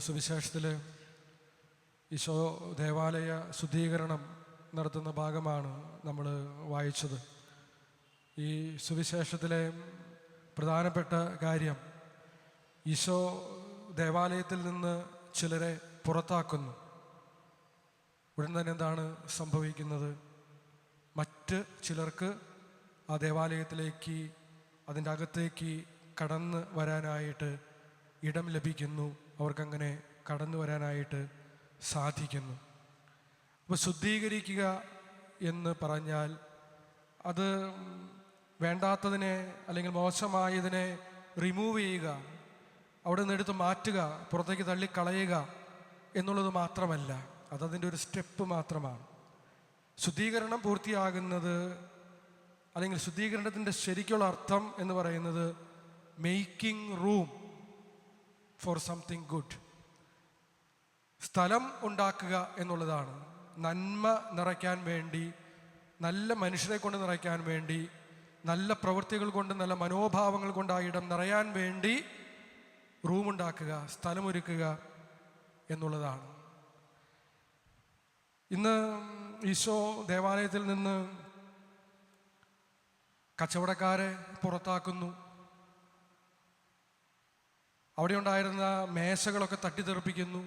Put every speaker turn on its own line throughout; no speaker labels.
സുവിശേഷത്തിൽ ഈശോ ദേവാലയ ശുദ്ധീകരണം നടത്തുന്ന ഭാഗമാണ് നമ്മൾ വായിച്ചത്. ഈ സുവിശേഷത്തിലെ പ്രധാനപ്പെട്ട കാര്യം, ഈശോ ദേവാലയത്തിൽ നിന്ന് ചിലരെ പുറത്താക്കുന്നു. ഉടൻ തന്നെ എന്താണ് സംഭവിക്കുന്നത്? മറ്റ് ചിലർക്ക് ആ ദേവാലയത്തിലേക്ക്, അതിൻ്റെ അകത്തേക്ക് കടന്നു വരാനായിട്ട് ഇടം ലഭിക്കുന്നു. അവർക്കങ്ങനെ കടന്നു വരാനായിട്ട് സാധിക്കുന്നു. അപ്പോൾ ശുദ്ധീകരിക്കുക എന്ന് പറഞ്ഞാൽ അത് വേണ്ടാത്തതിനെ അല്ലെങ്കിൽ മോശമായതിനെ റിമൂവ് ചെയ്യുക, അവിടെ നിന്ന് എടുത്ത് മാറ്റുക, പുറത്തേക്ക് തള്ളിക്കളയുക എന്നുള്ളത് മാത്രമല്ല. അതതിൻ്റെ ഒരു സ്റ്റെപ്പ് മാത്രമാണ്. ശുദ്ധീകരണം പൂർത്തിയാകുന്നത്, അല്ലെങ്കിൽ ശുദ്ധീകരണത്തിൻ്റെ ശരിക്കുള്ള അർത്ഥം എന്ന് പറയുന്നത് making room for something good. സ്ഥലം ഉണ്ടാക്കുക എന്നുള്ളതാണ്. നന്മ നിറയ്ക്കാൻ വേണ്ടി, നല്ല മനുഷ്യരെ കൊണ്ട് നിറയ്ക്കാൻ വേണ്ടി, നല്ല പ്രവൃത്തികൾ കൊണ്ട്, നല്ല മനോഭാവങ്ങൾ കൊണ്ട് ആ ഇടം നിറയാൻ വേണ്ടി റൂമുണ്ടാക്കുക, സ്ഥലമൊരുക്കുക എന്നുള്ളതാണ്. ഇന്ന് ഈശോ ദേവാലയത്തിൽ നിന്ന് കച്ചവടക്കാരെ പുറത്താക്കുന്നു. അവിടെ ഉണ്ടായിരുന്ന മേശകളൊക്കെ തട്ടിത്തെറിപ്പിക്കുന്നു.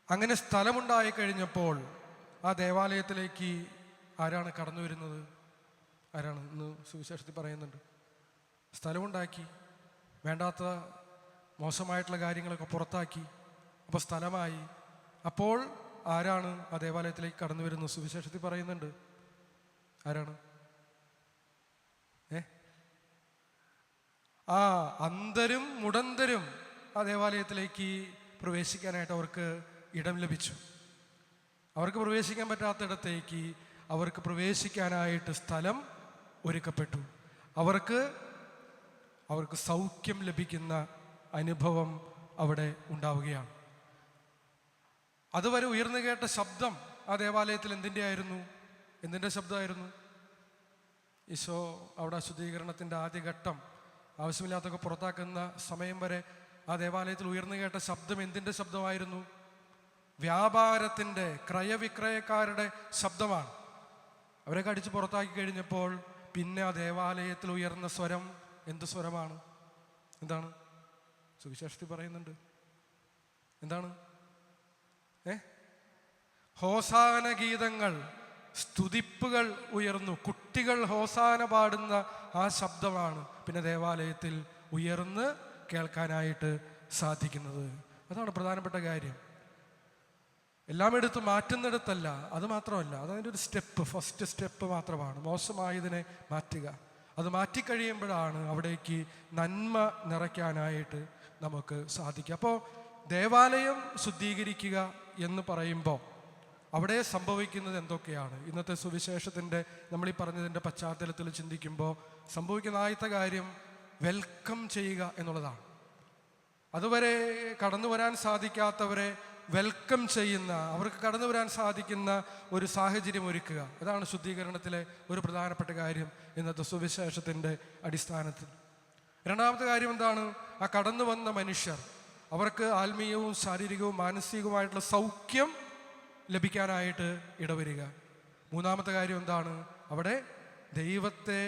അങ്ങനെ സ്ഥലമുണ്ടായി കഴിഞ്ഞപ്പോൾ ആ ദേവാലയത്തിലേക്ക് ആരാണ് കടന്നു വരുന്നത്? ആരാണ്? ഇന്ന് സുവിശേഷത്തിൽ പറയുന്നുണ്ട്. സ്ഥലമുണ്ടാക്കി, വേണ്ടാത്ത മോശമായിട്ടുള്ള കാര്യങ്ങളൊക്കെ പുറത്താക്കി, അപ്പോൾ സ്ഥലമായി. അപ്പോൾ ആരാണ് ആ ദേവാലയത്തിലേക്ക് കടന്നു വരുന്നത്? സുവിശേഷത്തിൽ പറയുന്നുണ്ട്. ആരാണ്? അന്ധരും മുടന്തരും ആ ദേവാലയത്തിലേക്ക് പ്രവേശിക്കാനായിട്ട് അവർക്ക് ഇടം ലഭിച്ചു. അവർക്ക് പ്രവേശിക്കാൻ പറ്റാത്തിടത്തേക്ക് അവർക്ക് പ്രവേശിക്കാനായിട്ട് സ്ഥലം ഒരുക്കപ്പെട്ടു. അവർക്ക് സൗഖ്യം ലഭിക്കുന്ന അനുഭവം അവിടെ ഉണ്ടാവുകയാണ്. അതുവരെ ഉയർന്നു കേട്ട ശബ്ദം ആ ദേവാലയത്തിൽ എന്തിൻ്റെ ശബ്ദമായിരുന്നു? ഈശോ അവിടെ ശുദ്ധീകരണത്തിൻ്റെ ആദ്യഘട്ടം, ആവശ്യമില്ലാത്തൊക്കെ പുറത്താക്കുന്ന സമയം വരെ ആ ദേവാലയത്തിൽ ഉയർന്നു കേട്ട ശബ്ദം എന്തിൻ്റെ ശബ്ദമായിരുന്നു? വ്യാപാരത്തിൻ്റെ, ക്രയവിക്രയക്കാരുടെ ശബ്ദമാണ്. അവരെ കടിച്ച് പുറത്താക്കി കഴിഞ്ഞപ്പോൾ പിന്നെ ആ ദേവാലയത്തിൽ ഉയർന്ന സ്വരം എന്ത് സ്വരമാണ്? എന്താണ്? സുവിശേഷത്തിൽ പറയുന്നുണ്ട്. എന്താണ്? ഹോസാന ഗീതങ്ങൾ, സ്തുതിപ്പുകൾ ഉയർന്നു. കുട്ടികൾ ഹോസാന പാടുന്ന ആ ശബ്ദമാണ് പിന്നെ ദേവാലയത്തിൽ ഉയർന്ന് കേൾക്കാനായിട്ട് സാധിക്കുന്നത്. അതാണ് പ്രധാനപ്പെട്ട കാര്യം. എല്ലാം എടുത്ത് മാറ്റുന്നിടത്തല്ല, അത് മാത്രമല്ല, അതതിൻ്റെ ഒരു സ്റ്റെപ്പ്, ഫസ്റ്റ് സ്റ്റെപ്പ് മാത്രമാണ്. മോശമായതിനെ മാറ്റുക. അത് മാറ്റിക്കഴിയുമ്പോഴാണ് അവിടേക്ക് നന്മ നിറയ്ക്കാനായിട്ട് നമുക്ക് സാധിക്കുക. അപ്പോൾ ദേവാലയം ശുദ്ധീകരിക്കുക എന്ന് പറയുമ്പോൾ അവിടെ സംഭവിക്കുന്നത് എന്തൊക്കെയാണ്? ഇന്നത്തെ സുവിശേഷത്തിൻ്റെ നമ്മളീ പറഞ്ഞതിൻ്റെ പശ്ചാത്തലത്തിൽ ചിന്തിക്കുമ്പോൾ സംഭവിക്കുന്ന ആദ്യത്തെ കാര്യം വെൽക്കം ചെയ്യുക എന്നുള്ളതാണ്. അതുവരെ കടന്നു വരാൻ സാധിക്കാത്തവരെ വെൽക്കം ചെയ്യുന്ന, അവർക്ക് കടന്നു വരാൻ സാധിക്കുന്ന ഒരു സാഹചര്യം ഒരുക്കുക. അതാണ് ശുദ്ധീകരണത്തിലെ ഒരു പ്രധാനപ്പെട്ട കാര്യം ഇന്നത്തെ സുവിശേഷത്തിൻ്റെ അടിസ്ഥാനത്തിൽ. രണ്ടാമത്തെ കാര്യം എന്താണ്? ആ കടന്നു വന്ന മനുഷ്യർ, അവർക്ക് ആത്മീയവും ശാരീരികവും മാനസികവുമായിട്ടുള്ള സൗഖ്യം ലഭിക്കാനായിട്ട് ഇടവരിക. മൂന്നാമത്തെ കാര്യം എന്താണ്? അവിടെ ദൈവത്തെ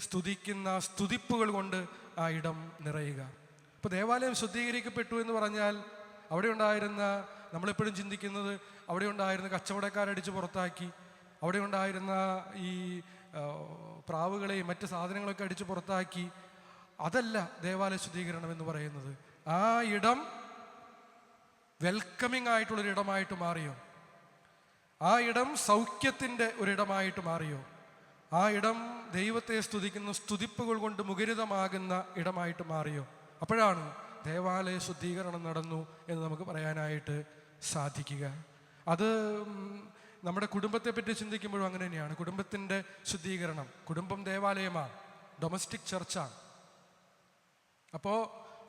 സ്തുതിക്കുന്ന സ്തുതിപ്പുകൾ കൊണ്ട് ആ ഇടം നിറയുക. ഇപ്പോൾ ദേവാലയം ശുദ്ധീകരിക്കപ്പെട്ടു എന്ന് പറഞ്ഞാൽ അവിടെ ഉണ്ടായിരുന്ന, നമ്മളെപ്പോഴും ചിന്തിക്കുന്നത് അവിടെ ഉണ്ടായിരുന്ന കച്ചവടക്കാരടിച്ച് പുറത്താക്കി, അവിടെ ഉണ്ടായിരുന്ന ഈ പ്രാവുകളെയും മറ്റ് സാധനങ്ങളൊക്കെ അടിച്ച് പുറത്താക്കി, അതല്ല ദേവാലയ ശുദ്ധീകരണം എന്ന് പറയുന്നത്. ആ ഇടം വെൽക്കമിങ് ആയിട്ടുള്ളൊരിടമായിട്ട് മാറിയോ? ആ ഇടം സൗഖ്യത്തിൻ്റെ ഒരിടമായിട്ട് മാറിയോ? ആ ഇടം ദൈവത്തെ സ്തുതിക്കുന്ന സ്തുതിപ്പുകൾ കൊണ്ട് മുഖരിതമാകുന്ന ഇടമായിട്ട് മാറിയോ? അപ്പോഴാണ് ദേവാലയ ശുദ്ധീകരണം നടന്നു എന്ന് നമുക്ക് പറയാനായിട്ട് സാധിക്കുക. അത് നമ്മുടെ കുടുംബത്തെ പറ്റി ചിന്തിക്കുമ്പോഴും അങ്ങനെ തന്നെയാണ്. കുടുംബത്തിൻ്റെ ശുദ്ധീകരണം, കുടുംബം ദേവാലയമാണ്, ഡൊമസ്റ്റിക് ചർച്ചാണ്. അപ്പോൾ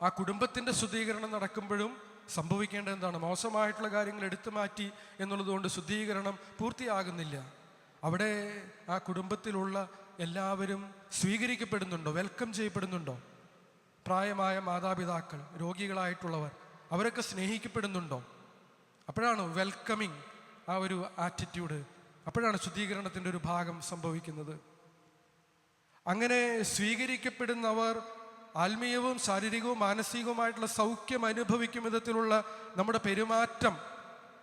ആ കുടുംബത്തിൻ്റെ ശുദ്ധീകരണം നടക്കുമ്പോഴും സംഭവിക്കേണ്ടത് എന്താണ്? മോശമായിട്ടുള്ള കാര്യങ്ങൾ എടുത്തു മാറ്റി എന്നുള്ളതുകൊണ്ട് ശുദ്ധീകരണം പൂർത്തിയാകുന്നില്ല. അവിടെ ആ കുടുംബത്തിലുള്ള എല്ലാവരും സ്വീകരിക്കപ്പെടുന്നുണ്ടോ? വെൽക്കം ചെയ്യപ്പെടുന്നുണ്ടോ? പ്രായമായ മാതാപിതാക്കൾ, രോഗികളായിട്ടുള്ളവർ, അവരൊക്കെ സ്നേഹിക്കപ്പെടുന്നുണ്ടോ? അപ്പോഴാണ് വെൽക്കമിങ് ആ ഒരു ആറ്റിറ്റ്യൂഡ്, അപ്പോഴാണ് ശുദ്ധീകരണത്തിൻ്റെ ഒരു ഭാഗം സംഭവിക്കുന്നത്. അങ്ങനെ സ്വീകരിക്കപ്പെടുന്നവർ ആത്മീയവും ശാരീരികവും മാനസികവുമായിട്ടുള്ള സൗഖ്യം അനുഭവിക്കും വിധത്തിലുള്ള നമ്മുടെ പെരുമാറ്റം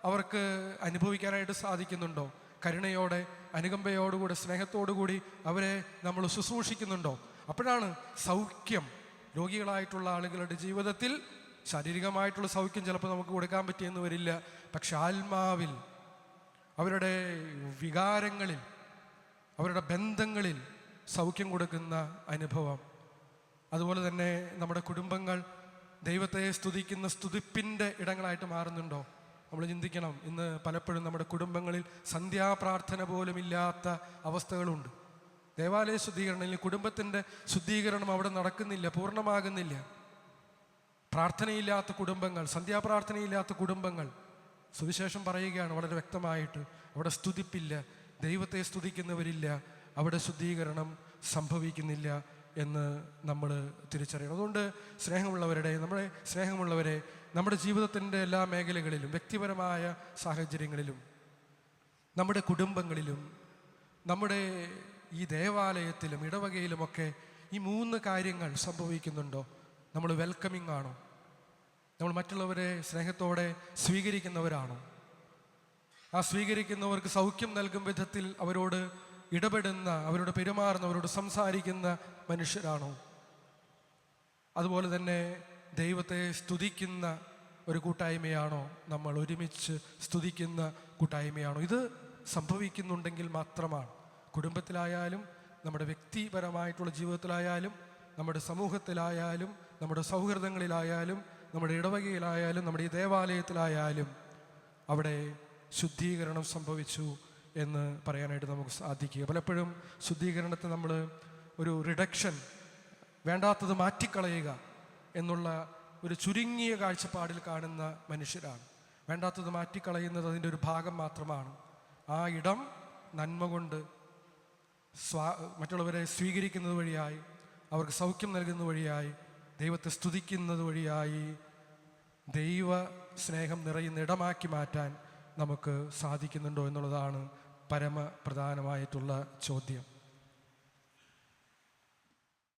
അവർക്ക് അനുഭവിക്കാനായിട്ട് സാധിക്കുന്നുണ്ടോ? കരുണയോടെ, അനുകമ്പയോടുകൂടി, സ്നേഹത്തോടുകൂടി അവരെ നമ്മൾ ശുശ്രൂഷിക്കുന്നുണ്ടോ? അപ്പോഴാണ് സൗഖ്യം രോഗികളായിട്ടുള്ള ആളുകളുടെ ജീവിതത്തിൽ. ശാരീരികമായിട്ടുള്ള സൗഖ്യം ചിലപ്പോൾ നമുക്ക് കൊടുക്കാൻ പറ്റിയെന്ന് വരില്ല, പക്ഷെ ആത്മാവിൽ, അവരുടെ വികാരങ്ങളിൽ, അവരുടെ ബന്ധങ്ങളിൽ സൗഖ്യം കൊടുക്കുന്ന അനുഭവം. അതുപോലെ തന്നെ നമ്മുടെ കുടുംബങ്ങൾ ദൈവത്തെ സ്തുതിക്കുന്ന സ്തുതിപ്പിൻ്റെ ഇടങ്ങളായിട്ട് മാറുന്നുണ്ടോ? നമ്മൾ ചിന്തിക്കണം. ഇന്ന് പലപ്പോഴും നമ്മുടെ കുടുംബങ്ങളിൽ സന്ധ്യാപ്രാർത്ഥന പോലും ഇല്ലാത്ത അവസ്ഥകളുണ്ട്. ദേവാലയ ശുദ്ധീകരണം, കുടുംബത്തിൻ്റെ ശുദ്ധീകരണം അവിടെ നടക്കുന്നില്ല, പൂർണ്ണമാകുന്നില്ല. പ്രാർത്ഥനയില്ലാത്ത കുടുംബങ്ങൾ, സന്ധ്യാപ്രാർത്ഥനയില്ലാത്ത കുടുംബങ്ങൾ. സുവിശേഷം പറയുകയാണ് വളരെ വ്യക്തമായിട്ട്, അവിടെ സ്തുതിപ്പില്ല, ദൈവത്തെ സ്തുതിക്കുന്നവരില്ല, അവിടെ ശുദ്ധീകരണം സംഭവിക്കുന്നില്ല എന്ന് നമ്മൾ തിരിച്ചറിയണം. അതുകൊണ്ട് സ്നേഹമുള്ളവരെ നമ്മുടെ ജീവിതത്തിൻ്റെ എല്ലാ മേഖലകളിലും, വ്യക്തിപരമായ സാഹചര്യങ്ങളിലും, നമ്മുടെ കുടുംബങ്ങളിലും, നമ്മുടെ ഈ ദേവാലയത്തിലും ഇടവകയിലുമൊക്കെ ഈ 3 കാര്യങ്ങൾ സംഭവിക്കുന്നുണ്ടോ? നമ്മൾ വെൽക്കമിങ് ആണോ? നമ്മൾ മറ്റുള്ളവരെ സ്നേഹത്തോടെ സ്വീകരിക്കുന്നവരാണോ? ആ സ്വീകരിക്കുന്നവർക്ക് സൗഖ്യം നൽകും വിധത്തിൽ അവരോട് ഇടപെടുന്ന, അവരോട് പെരുമാറുന്ന, അവരോട് സംസാരിക്കുന്ന മനുഷ്യരാണോ? അതുപോലെ തന്നെ ദൈവത്തെ സ്തുതിക്കുന്ന ഒരു കൂട്ടായ്മയാണോ? നമ്മൾ ഒരുമിച്ച് സ്തുതിക്കുന്ന കൂട്ടായ്മയാണോ? ഇത് സംഭവിക്കുന്നുണ്ടെങ്കിൽ മാത്രമാണ് കുടുംബത്തിലായാലും, നമ്മുടെ വ്യക്തിപരമായിട്ടുള്ള ജീവിതത്തിലായാലും, നമ്മുടെ സമൂഹത്തിലായാലും, നമ്മുടെ സൗഹൃദങ്ങളിലായാലും, നമ്മുടെ ഇടവകയിലായാലും, നമ്മുടെ ഈ ദേവാലയത്തിലായാലും അവിടെ ശുദ്ധീകരണം സംഭവിച്ചു എന്ന് പറയാനായിട്ട് നമുക്ക് സാധിക്കുക. പലപ്പോഴും ശുദ്ധീകരണത്തെ നമ്മൾ ഒരു റിഡക്ഷൻ, വേണ്ടാത്തത് മാറ്റിക്കളയുക എന്നുള്ള ഒരു ചുരുങ്ങിയ കാഴ്ചപ്പാടിൽ കാണുന്ന മനുഷ്യരാണ്. വേണ്ടാത്തത് മാറ്റിക്കളയുന്നത് അതിൻ്റെ ഒരു ഭാഗം മാത്രമാണ്. ആ ഇടം നന്മ കൊണ്ട് മറ്റുള്ളവരെ സ്വീകരിക്കുന്നത് വഴിയായി, അവർക്ക് സൗഖ്യം നൽകുന്നത് വഴിയായി, ദൈവത്തെ സ്തുതിക്കുന്നത് വഴിയായി ദൈവ സ്നേഹം നിറയുന്ന ഇടമാക്കി മാറ്റാൻ നമുക്ക് സാധിക്കുന്നുണ്ടോ എന്നുള്ളതാണ് പരമപ്രധാനമായിട്ടുള്ള ചോദ്യം.